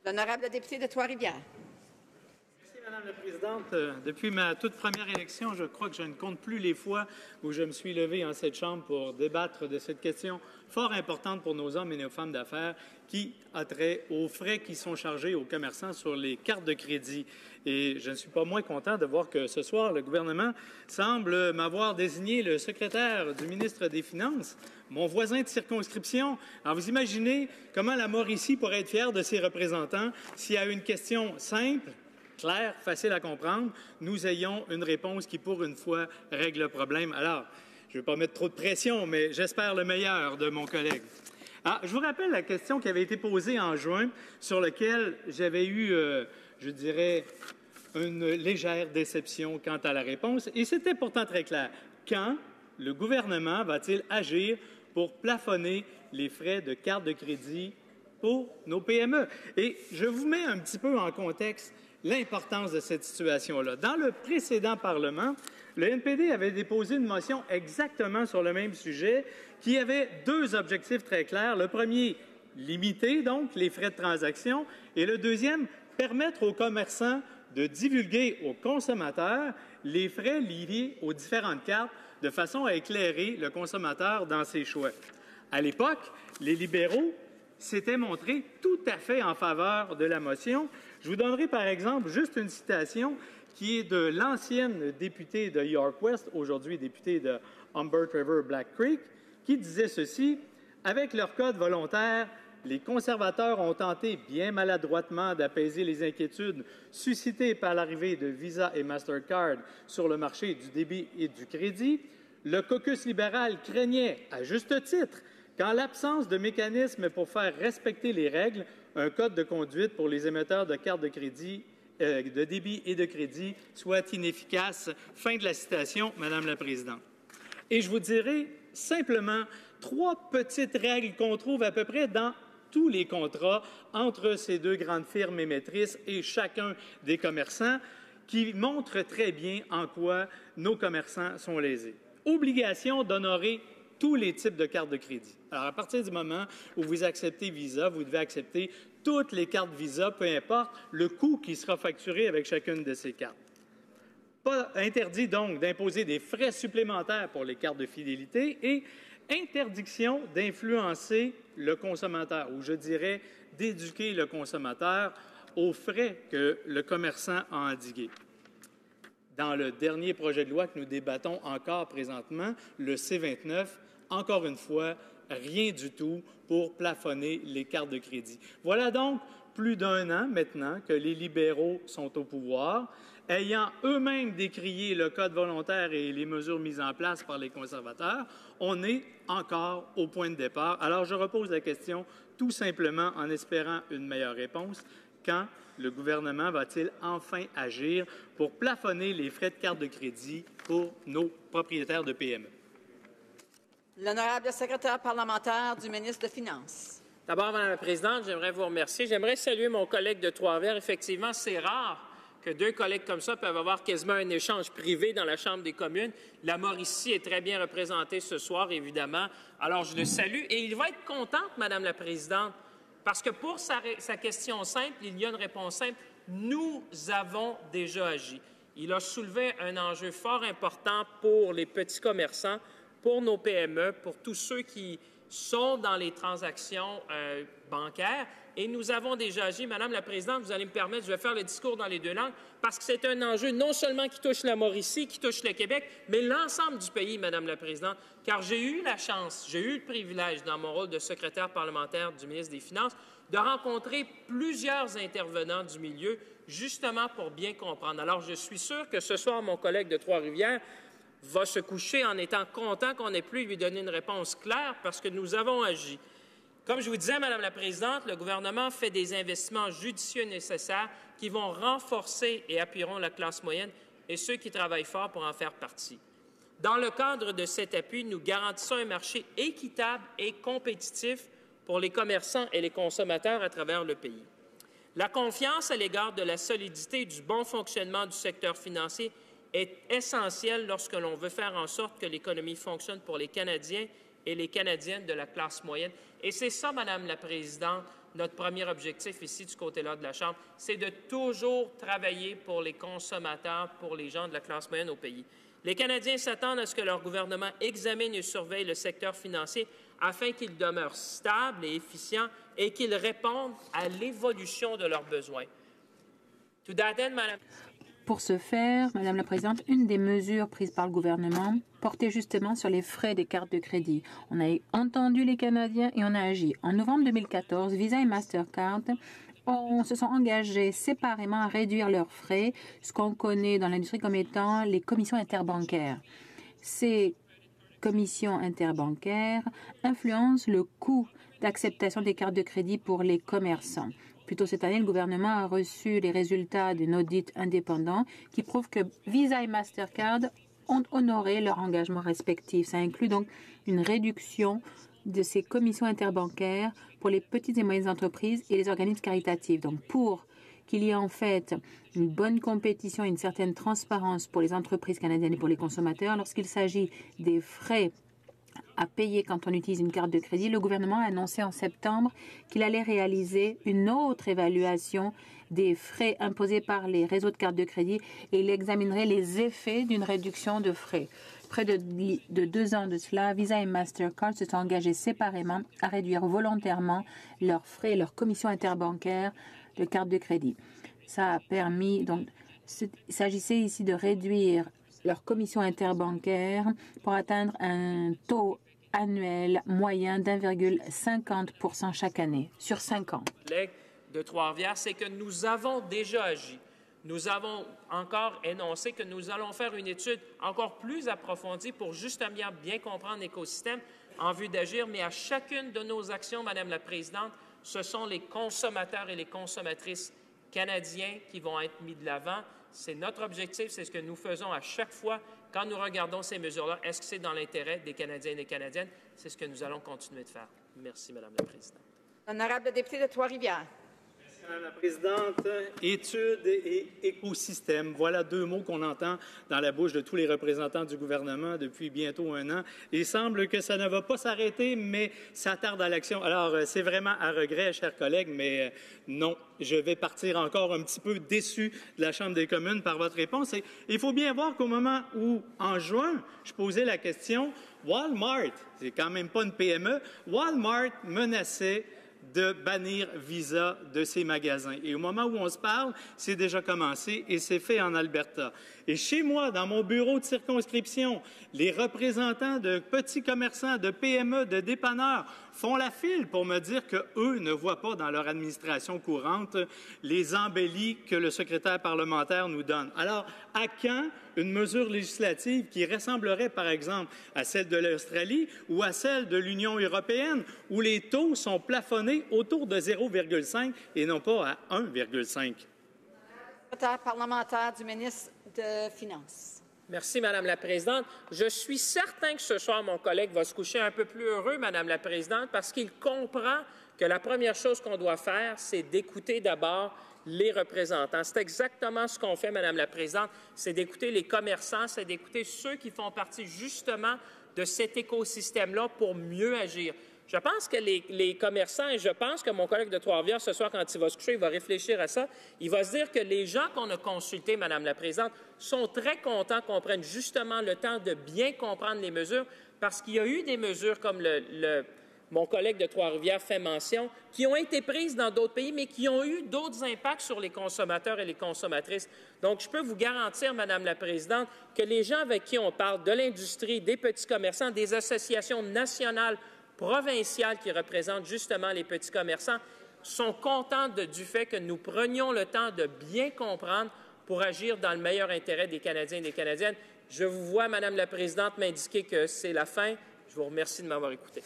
L'honorable député de Trois-Rivières. Merci, Madame la Présidente. Depuis ma toute première élection, je crois que je ne compte plus les fois où je me suis levé en cette Chambre pour débattre de cette question fort importante pour nos hommes et nos femmes d'affaires qui a trait aux frais qui sont chargés aux commerçants sur les cartes de crédit. Et je ne suis pas moins content de voir que ce soir, le gouvernement semble m'avoir désigné le secrétaire du ministre des Finances, mon voisin de circonscription. Alors, vous imaginez comment la Mauricie pourrait être fière de ses représentants s'il y a une question simple, claire, facile à comprendre, nous ayons une réponse qui, pour une fois, règle le problème. Alors, je ne vais pas mettre trop de pression, mais j'espère le meilleur de mon collègue. Ah, je vous rappelle la question qui avait été posée en juin, sur laquelle j'avais eu, je dirais, une légère déception quant à la réponse, et c'était pourtant très clair. Quand le gouvernement va-t-il agir pour plafonner les frais de carte de crédit pour nos PME? Et je vous mets un petit peu en contexte l'importance de cette situation-là. Dans le précédent Parlement, le NPD avait déposé une motion exactement sur le même sujet qui avait deux objectifs très clairs. Le premier, limiter donc les frais de transaction, et le deuxième, permettre aux commerçants de divulguer aux consommateurs les frais liés aux différentes cartes de façon à éclairer le consommateur dans ses choix. À l'époque, les libéraux s'étaient montrés tout à fait en faveur de la motion. Je vous donnerai par exemple juste une citation qui est de l'ancienne députée de York West, aujourd'hui députée de Humbert River Black Creek, qui disait ceci: « Avec leur code volontaire, les conservateurs ont tenté bien maladroitement d'apaiser les inquiétudes suscitées par l'arrivée de Visa et Mastercard sur le marché du débit et du crédit. Le caucus libéral craignait, à juste titre, qu'en l'absence de mécanismes pour faire respecter les règles, un code de conduite pour les émetteurs de cartes de crédit, de débit et de crédit soit inefficace. » Fin de la citation, Madame la Présidente. Et je vous dirai simplement trois petites règles qu'on trouve à peu près dans tous les contrats entre ces deux grandes firmes émettrices et chacun des commerçants qui montrent très bien en quoi nos commerçants sont lésés. Obligation d'honorer tous les types de cartes de crédit. Alors, à partir du moment où vous acceptez Visa, vous devez accepter toutes les cartes Visa, peu importe le coût qui sera facturé avec chacune de ces cartes. Pas interdit donc d'imposer des frais supplémentaires pour les cartes de fidélité et interdiction d'influencer le consommateur, ou je dirais d'éduquer le consommateur aux frais que le commerçant a endigués. Dans le dernier projet de loi que nous débattons encore présentement, le C-29, encore une fois, rien du tout pour plafonner les cartes de crédit. Voilà donc plus d'un an maintenant que les libéraux sont au pouvoir, ayant eux-mêmes décrié le code volontaire et les mesures mises en place par les conservateurs. On est encore au point de départ. Alors, je repose la question tout simplement en espérant une meilleure réponse. Quand le gouvernement va-t-il enfin agir pour plafonner les frais de carte de crédit pour nos propriétaires de PME? L'honorable secrétaire parlementaire du ministre des Finances. D'abord, Madame la Présidente, j'aimerais vous remercier. J'aimerais saluer mon collègue de Trois-Rivières. Effectivement, c'est rare que deux collègues comme ça peuvent avoir quasiment un échange privé dans la Chambre des communes. La Mauricie est très bien représentée ce soir, évidemment. Alors, je le salue. Et il va être content, Madame la Présidente, parce que pour sa question simple, il y a une réponse simple. Nous avons déjà agi. Il a soulevé un enjeu fort important pour les petits commerçants, pour nos PME, pour tous ceux qui sont dans les transactions bancaires. Et nous avons déjà agi. Madame la Présidente, vous allez me permettre, je vais faire le discours dans les deux langues, parce que c'est un enjeu non seulement qui touche la Mauricie, qui touche le Québec, mais l'ensemble du pays, Madame la Présidente, car j'ai eu la chance, j'ai eu le privilège, dans mon rôle de secrétaire parlementaire du ministre des Finances, de rencontrer plusieurs intervenants du milieu, justement pour bien comprendre. Alors, je suis sûr que ce soir, mon collègue de Trois-Rivières va se coucher en étant content qu'on ait pu lui donner une réponse claire, parce que nous avons agi. Comme je vous disais, Madame la Présidente, le gouvernement fait des investissements judicieux nécessaires qui vont renforcer et appuieront la classe moyenne et ceux qui travaillent fort pour en faire partie. Dans le cadre de cet appui, nous garantissons un marché équitable et compétitif pour les commerçants et les consommateurs à travers le pays. La confiance à l'égard de la solidité et du bon fonctionnement du secteur financier est essentielle lorsque l'on veut faire en sorte que l'économie fonctionne pour les Canadiens et les Canadiennes de la classe moyenne. Et c'est ça, Madame la Présidente, notre premier objectif ici du côté-là de la Chambre, c'est de toujours travailler pour les consommateurs, pour les gens de la classe moyenne au pays. Les Canadiens s'attendent à ce que leur gouvernement examine et surveille le secteur financier afin qu'il demeure stable et efficient et qu'il réponde à l'évolution de leurs besoins. To that end, Madame... Pour ce faire, Madame la Présidente, une des mesures prises par le gouvernement portait justement sur les frais des cartes de crédit. On a entendu les Canadiens et on a agi. En novembre 2014, Visa et Mastercard se sont engagés séparément à réduire leurs frais, ce qu'on connaît dans l'industrie comme étant les commissions interbancaires. Ces commissions interbancaires influencent le coût d'acceptation des cartes de crédit pour les commerçants. Plus tôt cette année, le gouvernement a reçu les résultats d'un audit indépendant qui prouve que Visa et Mastercard ont honoré leurs engagements respectifs. Ça inclut donc une réduction de ces commissions interbancaires pour les petites et moyennes entreprises et les organismes caritatifs. Donc, pour qu'il y ait en fait une bonne compétition et une certaine transparence pour les entreprises canadiennes et pour les consommateurs, lorsqu'il s'agit des frais à payer quand on utilise une carte de crédit, le gouvernement a annoncé en septembre qu'il allait réaliser une autre évaluation des frais imposés par les réseaux de cartes de crédit et il examinerait les effets d'une réduction de frais. Près de 2 ans de cela, Visa et Mastercard se sont engagés séparément à réduire volontairement leurs frais et leurs commissions interbancaires de cartes de crédit. Ça a permis, donc, il s'agissait ici de réduire leurs commissions interbancaires pour atteindre un taux annuel moyen d'1,50% chaque année, sur 5 ans. De Trois-Rivières, c'est que nous avons déjà agi. Nous avons encore énoncé que nous allons faire une étude encore plus approfondie pour justement bien comprendre l'écosystème en vue d'agir, mais à chacune de nos actions, Madame la Présidente, ce sont les consommateurs et les consommatrices canadiens qui vont être mis de l'avant. C'est notre objectif, c'est ce que nous faisons à chaque fois quand nous regardons ces mesures-là. Est-ce que c'est dans l'intérêt des Canadiens et des Canadiennes? C'est ce que nous allons continuer de faire. Merci, Madame la Présidente. L'honorable député de Trois-Rivières. Merci, Madame la Présidente. Études et écosystème, voilà 2 mots qu'on entend dans la bouche de tous les représentants du gouvernement depuis bientôt 1 an. Il semble que ça ne va pas s'arrêter, mais ça tarde à l'action. Alors, c'est vraiment à regret, chers collègues, mais non, je vais partir encore un petit peu déçu de la Chambre des communes par votre réponse. Et il faut bien voir qu'au moment où, en juin, je posais la question, Walmart, c'est quand même pas une PME, Walmart menaçait de bannir Visa de ses magasins. Et au moment où on se parle, c'est déjà commencé et c'est fait en Alberta. Et chez moi, dans mon bureau de circonscription, les représentants de petits commerçants, de PME, de dépanneurs font la file pour me dire qu'eux ne voient pas dans leur administration courante les embellis que le secrétaire parlementaire nous donne. Alors, à quand une mesure législative qui ressemblerait, par exemple, à celle de l'Australie ou à celle de l'Union européenne, où les taux sont plafonnés autour de 0,5 et non pas à 1,5? Secrétaire parlementaire du ministre des Finances. Merci, Madame la Présidente. Je suis certain que ce soir, mon collègue va se coucher un peu plus heureux, Madame la Présidente, parce qu'il comprend que la première chose qu'on doit faire, c'est d'écouter d'abord les représentants. C'est exactement ce qu'on fait, Madame la Présidente, c'est d'écouter les commerçants, c'est d'écouter ceux qui font partie justement de cet écosystème-là pour mieux agir. Je pense que les commerçants, et je pense que mon collègue de Trois-Rivières, ce soir, quand il va se coucher, il va réfléchir à ça. Il va se dire que les gens qu'on a consultés, Madame la Présidente, sont très contents qu'on prenne justement le temps de bien comprendre les mesures, parce qu'il y a eu des mesures comme mon collègue de Trois-Rivières fait mention, qui ont été prises dans d'autres pays, mais qui ont eu d'autres impacts sur les consommateurs et les consommatrices. Donc, je peux vous garantir, Madame la Présidente, que les gens avec qui on parle, de l'industrie, des petits commerçants, des associations nationales, provinciales qui représentent justement les petits commerçants, sont contents du fait que nous prenions le temps de bien comprendre pour agir dans le meilleur intérêt des Canadiens et des Canadiennes. Je vous vois, Madame la Présidente, m'indiquer que c'est la fin. Je vous remercie de m'avoir écouté.